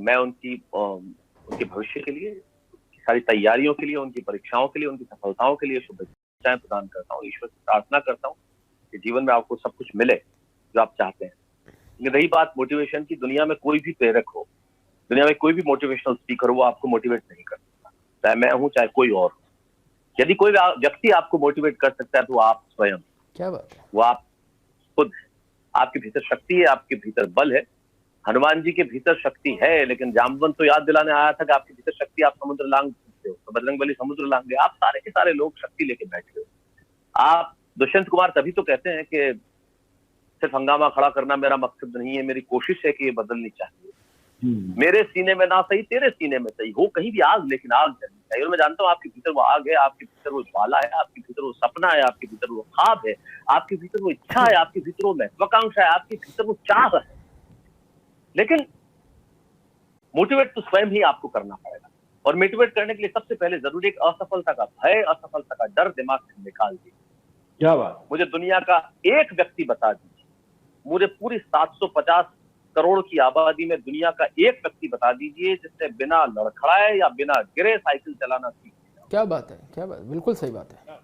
मैं उनके भविष्य के लिए, सारी तैयारियों के लिए, उनकी परीक्षाओं के लिए, उनकी सफलताओं के लिए शुभकामनाएं प्रदान करता हूँ। ईश्वर से प्रार्थना करता हूँ कि जीवन में आपको सब कुछ मिले जो आप चाहते हैं। लेकिन रही बात मोटिवेशन की, दुनिया में कोई भी प्रेरक हो, दुनिया में कोई भी मोटिवेशनल स्पीकर हो, वो आपको मोटिवेट नहीं कर सकता, चाहे मैं हूं चाहे कोई और हो। यदि कोई व्यक्ति आपको मोटिवेट कर सकता है तो आप स्वयं, क्या बात है, वो आप खुद है। आपके भीतर शक्ति है, आपके भीतर बल है। हनुमान जी के भीतर शक्ति है, लेकिन जामवंत तो याद दिलाने आया था कि आपके भीतर शक्ति, आप समुद्र लांग सकते हो, तो बजरंगबली समुद्र लांग गए। आप सारे के सारे लोग शक्ति लेके बैठे हो। आप दुष्यंत कुमार तभी तो कहते हैं कि सिर्फ हंगामा खड़ा करना मेरा मकसद नहीं है, मेरी कोशिश है कि ये बदलनी चाहिए। मेरे सीने में ना सही, तेरे सीने में सही हो कहीं भी आग, लेकिन आग जलनी चाहिए। और मैं जानता हूँ आपके भीतर वो आग है, आपके भीतर वो ज्वाला है, आपके भीतर वो सपना है, आपके भीतर वो ख्वाब है, आपके भीतर वो इच्छा है, आपके भीतर वो महत्वाकांक्षा है, आपके भीतर वो चाह है। लेकिन मोटिवेट तो स्वयं ही आपको करना पड़ेगा। और मोटिवेट करने के लिए सबसे पहले जरूरी एक असफलता का भय, असफलता का डर दिमाग से निकाल दीजिए। क्या बात, मुझे दुनिया का एक व्यक्ति बता दीजिए, मुझे पूरी 750 करोड़ की आबादी में दुनिया का एक व्यक्ति बता दीजिए जिसने बिना लड़खड़ाए या बिना गिरे साइकिल चलाना सीख लिया। क्या बात है, क्या बात, बिल्कुल सही बात है।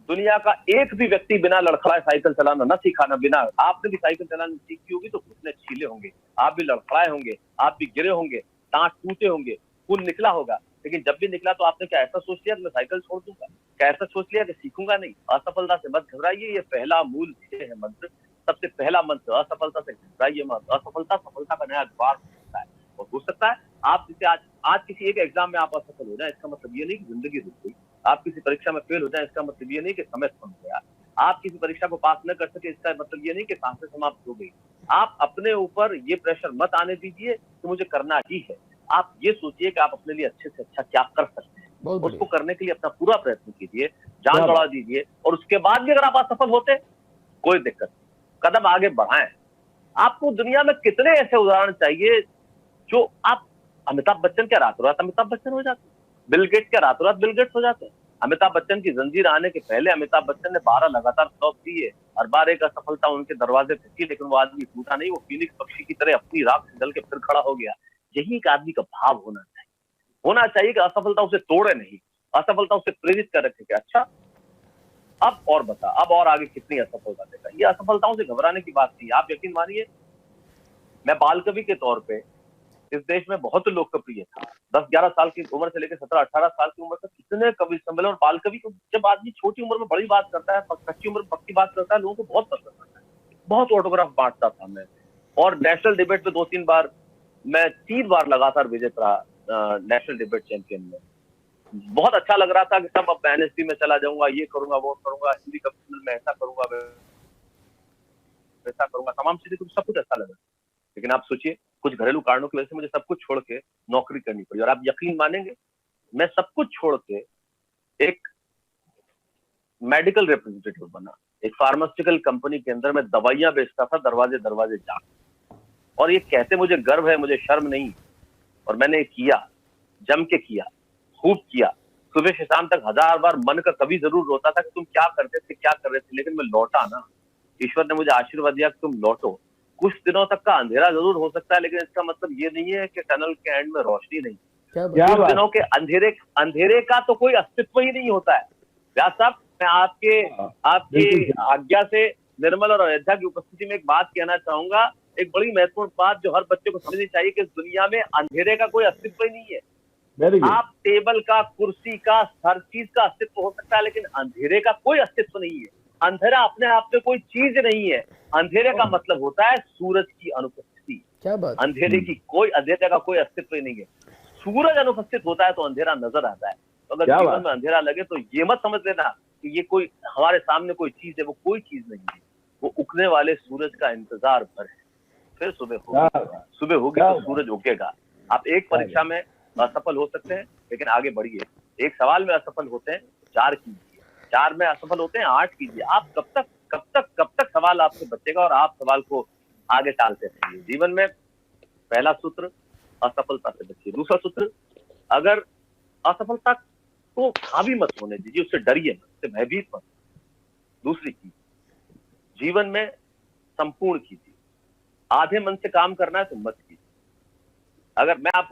दुनिया का एक भी व्यक्ति बिना लड़खड़ाए साइकिल चलाना न सीखा, ना बिना, आपने भी साइकिल चलाना सीखी होगी तो घुटने छीले होंगे, आप भी लड़खड़ाए होंगे, आप भी गिरे होंगे, दांत टूटे होंगे, खून निकला होगा। लेकिन जब भी निकला तो आपने क्या ऐसा सोच लिया कि मैं साइकिल छोड़ दूंगा? क्या ऐसा सोच लिया कि सीखूंगा नहीं? असफलता से मत घबराइए, ये पहला मूल विषय है मंत्र, सबसे पहला मंत्र। असफलता से घबराइए मत। असफलता सफलता का नया द्वार हो सकता है। और हो सकता है आप जैसे आज किसी एक एग्जाम में आप असफल हो जाए, इसका मतलब ये नहीं कि जिंदगी रुक गई। आप किसी परीक्षा में फेल हो जाए, इसका मतलब ये नहीं कि समय थम गया। आप किसी परीक्षा को पास न कर सके, इसका मतलब ये नहीं कि सांसें समाप्त हो गई। आप अपने ऊपर ये प्रेशर मत आने दीजिए कि मुझे करना ही है। आप ये सोचिए कि आप अपने लिए अच्छे से अच्छा क्या कर सकते हैं, उसको करने के लिए अपना पूरा प्रयत्न कीजिए, जान लड़ा दीजिए। और उसके बाद भी अगर आप असफल होते, कोई दिक्कत नहीं, कदम आगे बढ़ाएं। आपको दुनिया में कितने ऐसे उदाहरण चाहिए जो आप, अमिताभ बच्चन क्या रातों रात अमिताभ बच्चन हो जाते, बिल गेट्स क्या रातों रात बिल गेट्स हो जाते हैं। अमिताभ बच्चन की जंजीर आने के पहले अमिताभ बच्चन ने 12 लगातार फ्लॉप दिए, हर बार एक असफलता उनके दरवाजे पे थी, लेकिन वो आदमी टूटा नहीं, वो फीनिक्स पक्षी की तरह अपनी राख से जल के फिर खड़ा हो गया। यही एक आदमी का भाव होना चाहिए कि असफलता उसे तोड़े नहीं, असफलता उसे प्रेरित कर रखे कि अच्छा अब और बता, अब और आगे कितनी असफलता देगा। ये असफलताओं से घबराने की बात नहीं। आप यकीन मानिए, मैं बाल कवि के तौर पे इस देश में बहुत लोकप्रिय था। 10-11 साल की उम्र से लेकर 17-18 साल की उम्र तक कितने कवि सम्मेलन। और बाल कवि को जब आदमी छोटी उम्र में बड़ी बात करता है, कच्ची उम्र में पक्की बात करता है, लोगों को बहुत पसंद आता है। बहुत ऑटोग्राफ बांटता था मैं, और नेशनल डिबेट में 2-3 बार, मैं 3 बार लगातार विजेता रहा नेशनल डिबेट चैंपियन में। बहुत अच्छा लग रहा था कि सब, अब मैं एनएसपी में चला जाऊंगा, ये करूंगा, वो करूंगा, हिंदी कविता में ऐसा करूंगा, वैसा करूंगा, तमाम चीजें, तो सब कुछ अच्छा लगा। लेकिन आप सोचिए, कुछ घरेलू कारणों की वजह से मुझे सब कुछ छोड़ के नौकरी करनी पड़ी। और आप यकीन मानेंगे, मैं सब कुछ छोड़ के एक मेडिकल रिप्रेजेंटेटिव बना, एक फार्मास्यूटिकल कंपनी के अंदर मैं दवाइयां बेचता था, दरवाजे दरवाजे जाकर। और ये कहते मुझे गर्व है, मुझे शर्म नहीं। और मैंने किया, जम के किया, खूब किया। सुबह से शाम तक 1000 बार मन का कभी जरूर रोता था कि तुम क्या करते थे, क्या कर रहे थे, लेकिन मैं लौटा ना। ईश्वर ने मुझे आशीर्वाद दिया कि तुम लौटो। कुछ दिनों तक का अंधेरा जरूर हो सकता है, लेकिन इसका मतलब ये नहीं है कि टनल के एंड में रोशनी नहीं। कुछ दिनों के अंधेरे का तो कोई अस्तित्व ही नहीं होता है। व्यास साहब, मैं आपके आज्ञा से निर्मल और अयोध्या की उपस्थिति में एक बात कहना चाहूंगा, एक बड़ी महत्वपूर्ण बात जो हर बच्चे को समझनी चाहिए कि इस दुनिया में अंधेरे का कोई अस्तित्व ही नहीं है। आप टेबल का, कुर्सी का, हर चीज का अस्तित्व हो सकता है, लेकिन अंधेरे का कोई अस्तित्व नहीं है। अंधेरा अपने आप में कोई चीज नहीं है। अंधेरे का मतलब होता है सूरज की अनुपस्थिति। क्या बात, अंधेरे का कोई अस्तित्व ही नहीं है। सूरज अनुपस्थित होता है तो अंधेरा नजर आता है। तो अगर जीवन में अंधेरा लगे तो ये मत समझ लेना कि ये कोई हमारे सामने कोई चीज है, वो कोई चीज नहीं है। वो उगने वाले सूरज का इंतजार भर है। फिर सुबह होगी तो सूरज उगेगा। आप एक परीक्षा में असफल हो सकते हैं, लेकिन आगे बढ़िए। एक सवाल में असफल होते हैं, 4 कीजिए। 4 में असफल होते हैं, 8 कीजिए। आप कब तक सवाल आपसे बचेगा और आप सवाल को आगे टालते रहिए। जीवन में पहला सूत्र, असफलता से बचिए। दूसरा सूत्र, अगर असफलता को हावी मत होने दीजिए, उससे डरिए मत, उससे भयभीत मत। दूसरी चीज, जीवन में संपूर्ण कीजिए। आधे मन से काम करना है तो मत कीजिए। अगर मैं आपको